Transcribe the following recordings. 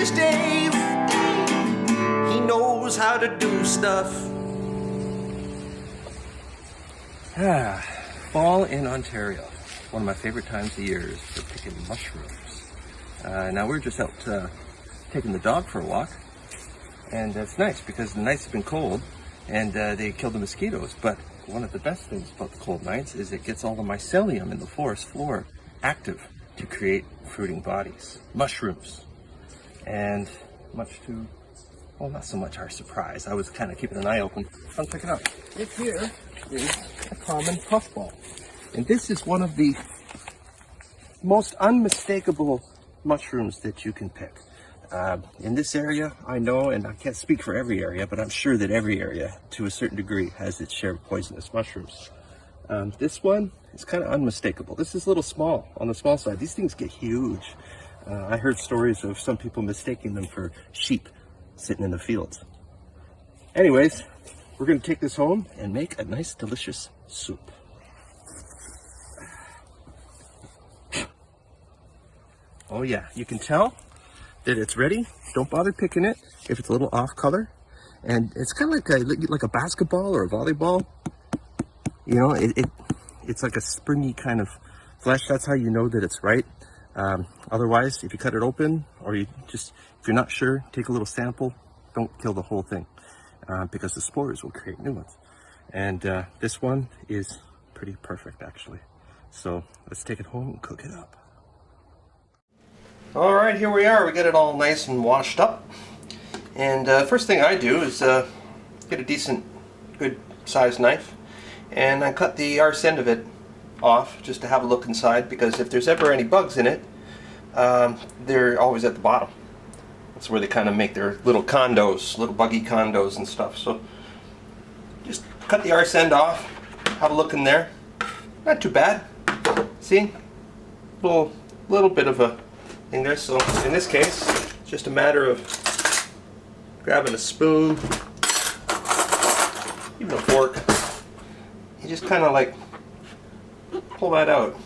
is Dave. He knows how to do stuff. Fall in Ontario. One of my favorite times of year is for picking mushrooms. Now we're just out taking the dog for a walk. And it's nice because the nights have been cold and they kill the mosquitoes. But one of the best things about the cold nights is it gets all the mycelium in the forest floor active to create fruiting bodies, mushrooms. And much to, well, not so much our surprise. I was kind of keeping an eye open. Come pick it up. Right here is a common puffball. And this is one of the most unmistakable mushrooms that you can pick. In this area, I know, and I can't speak for every area, but I'm sure that every area, to a certain degree, has its share of poisonous mushrooms. This one is kind of unmistakable. This is a little small, on the small side. These things get huge. I heard stories of some people mistaking them for sheep sitting in the fields. Anyways, we're going to take this home and make a nice, delicious soup. Oh yeah, you can tell that it's ready. Don't bother picking it if it's a little off color. And it's kind of like a basketball or a volleyball. You know, it's like a springy kind of flesh. That's how you know that it's right. Otherwise, if you cut it open or if you're not sure, take a little sample. Don't kill the whole thing because the spores will create new ones. And this one is pretty perfect actually. So let's take it home and cook it up. All right, here we are. We got it all nice and washed up. And first thing I do is get a decent, good sized knife, and I cut the arse end of it off just to have a look inside, because if there's ever any bugs in it, they're always at the bottom. That's where they kind of make their little condos, little buggy condos and stuff. So just cut the arse end off, have a look in there. Not too bad. See, little bit of a thing there. So in this case, it's just a matter of grabbing a spoon, even a fork. You just kind of like pull that out.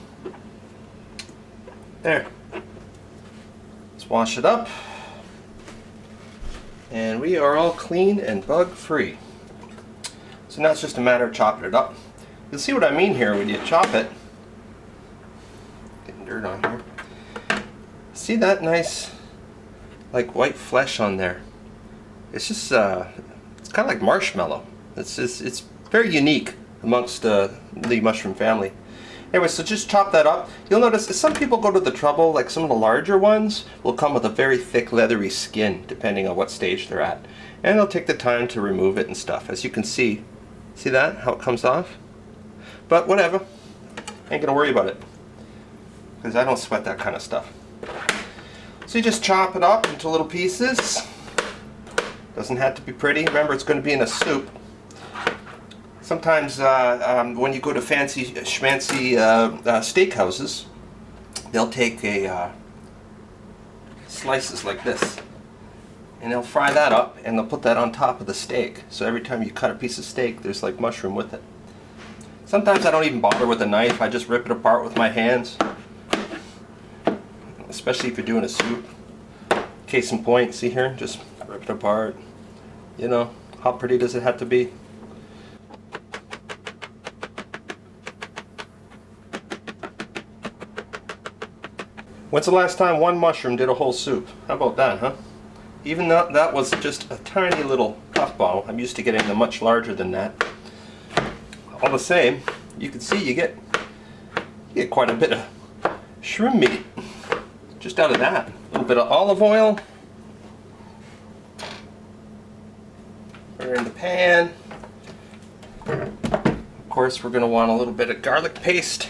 There. Let's wash it up. And we are all clean and bug free. So now it's just a matter of chopping it up. You'll see what I mean here when you chop it. Getting dirt on here. See that nice like white flesh on there? It's just it's kind of like marshmallow. It's very unique amongst the mushroom family. Anyway, so just chop that up. You'll notice that some people go to the trouble, like some of the larger ones will come with a very thick leathery skin depending on what stage they're at. And they'll take the time to remove it and stuff. As you can see that, how it comes off? But whatever, ain't gonna worry about it, because I don't sweat that kind of stuff. So you just chop it up into little pieces. Doesn't have to be pretty. Remember, it's going to be in a soup. Sometimes when you go to fancy schmancy steakhouses, they'll take slices like this, and they'll fry that up, and they'll put that on top of the steak. So every time you cut a piece of steak, there's like mushroom with it. Sometimes I don't even bother with a knife. I just rip it apart with my hands. Especially if you're doing a soup. Case in point, see here? Just rip it apart. You know, how pretty does it have to be? When's the last time one mushroom did a whole soup? How about that, huh? Even though that was just a tiny little puffball, I'm used to getting them much larger than that. All the same, you can see you get quite a bit of shroom meat just out of that. A little bit of olive oil. Put it in the pan. Of course, we're going to want a little bit of garlic paste.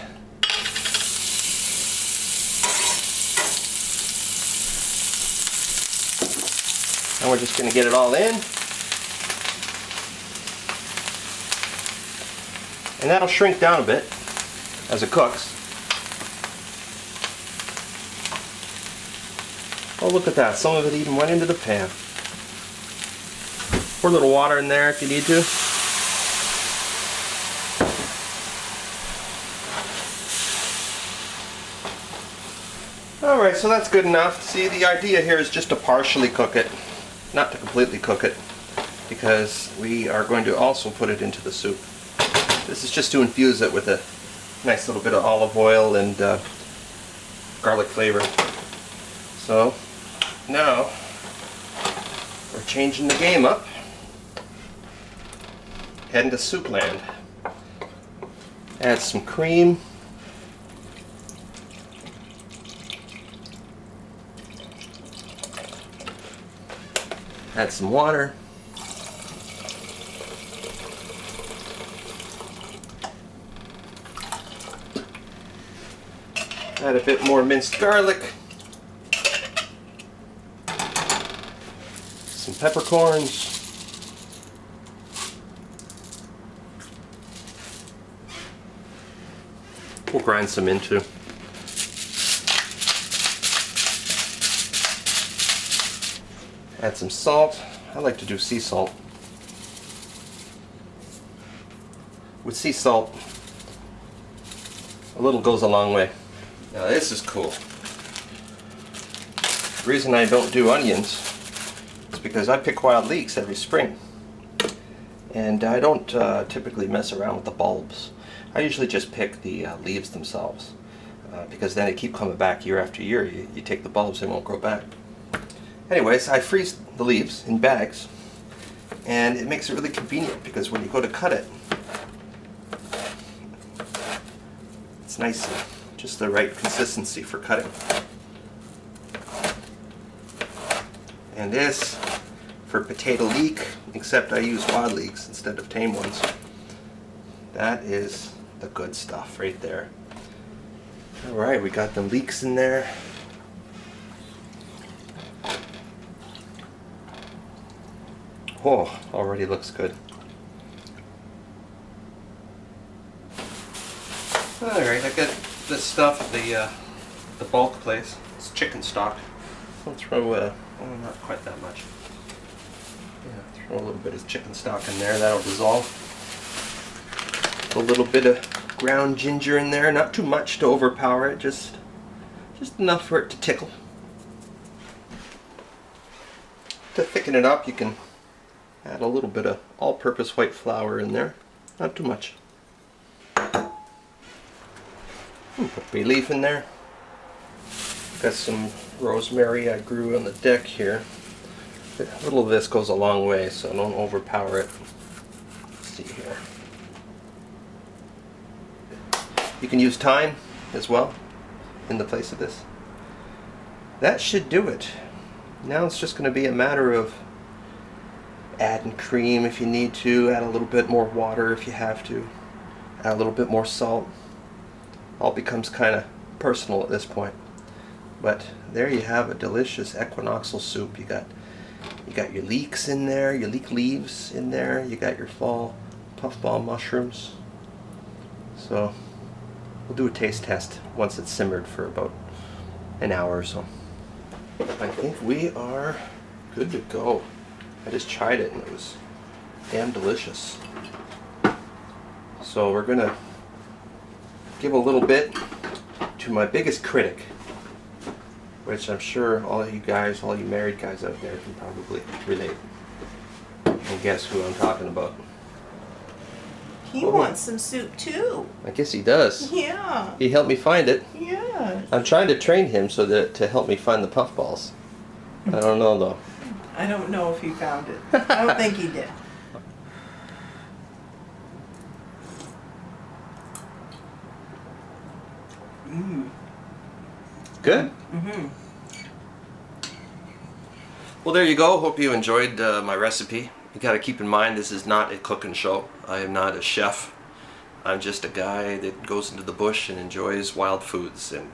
And we're just going to get it all in. And that'll shrink down a bit as it cooks. Oh, look at that. Some of it even went into the pan. Pour a little water in there if you need to. Alright, so that's good enough. See, the idea here is just to partially cook it, not to completely cook it, because we are going to also put it into the soup. This is just to infuse it with a nice little bit of olive oil and garlic flavor. So now we're changing the game up, heading to soup land. Add some cream. Add some water. Add a bit more minced garlic. Some peppercorns. We'll grind some in too. Add some salt. I like to do sea salt. With sea salt, a little goes a long way. Now this is cool. The reason I don't do onions is because I pick wild leeks every spring. And I don't typically mess around with the bulbs. I usually just pick the leaves themselves. Because then they keep coming back year after year. You take the bulbs, they won't grow back. Anyways, I freeze the leaves in bags, and it makes it really convenient because when you go to cut it, it's nice, just the right consistency for cutting. And this for potato leek, except I use wild leeks instead of tame ones. That is the good stuff right there. Alright, we got the leeks in there. Oh, already looks good. Alright, I got this stuff at the bulk place. It's chicken stock. I'll throw not quite that much. Yeah, throw a little bit of chicken stock in there, that'll dissolve. A little bit of ground ginger in there, not too much to overpower it, just enough for it to tickle. To thicken it up, you can add a little bit of all-purpose white flour in there, not too much. Put bay leaf in there. Got some rosemary I grew on the deck here. A little of this goes a long way, so don't overpower it. Let's see here. You can use thyme as well in the place of this. That should do it. Now it's just going to be a matter of adding cream if you need to, add a little bit more water if you have to, add a little bit more salt. All becomes kind of personal at this point. But there you have a delicious equinoxal soup. You got your leeks in there, your leek leaves in there, you got your fall puffball mushrooms. So we'll do a taste test once it's simmered for about an hour or so. I think we are good to go. I just tried it and it was damn delicious. So we're gonna give a little bit to my biggest critic, which I'm sure all of you guys, all you married guys out there can probably relate. And guess who I'm talking about? He wants some soup too. I guess he does. Yeah. He helped me find it. Yeah. I'm trying to train him so that to help me find the puffballs. I don't know though. I don't know if he found it. I don't think he did. Good? Mm-hmm. Well, there you go. Hope you enjoyed my recipe. You got to keep in mind this is not a cooking show. I am not a chef. I'm just a guy that goes into the bush and enjoys wild foods. And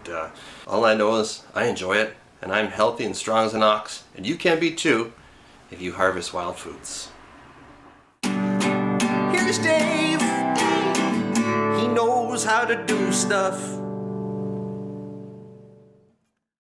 all I know is I enjoy it. And I'm healthy and strong as an ox. And you can be too if you harvest wild foods. Here's Dave. He knows how to do stuff.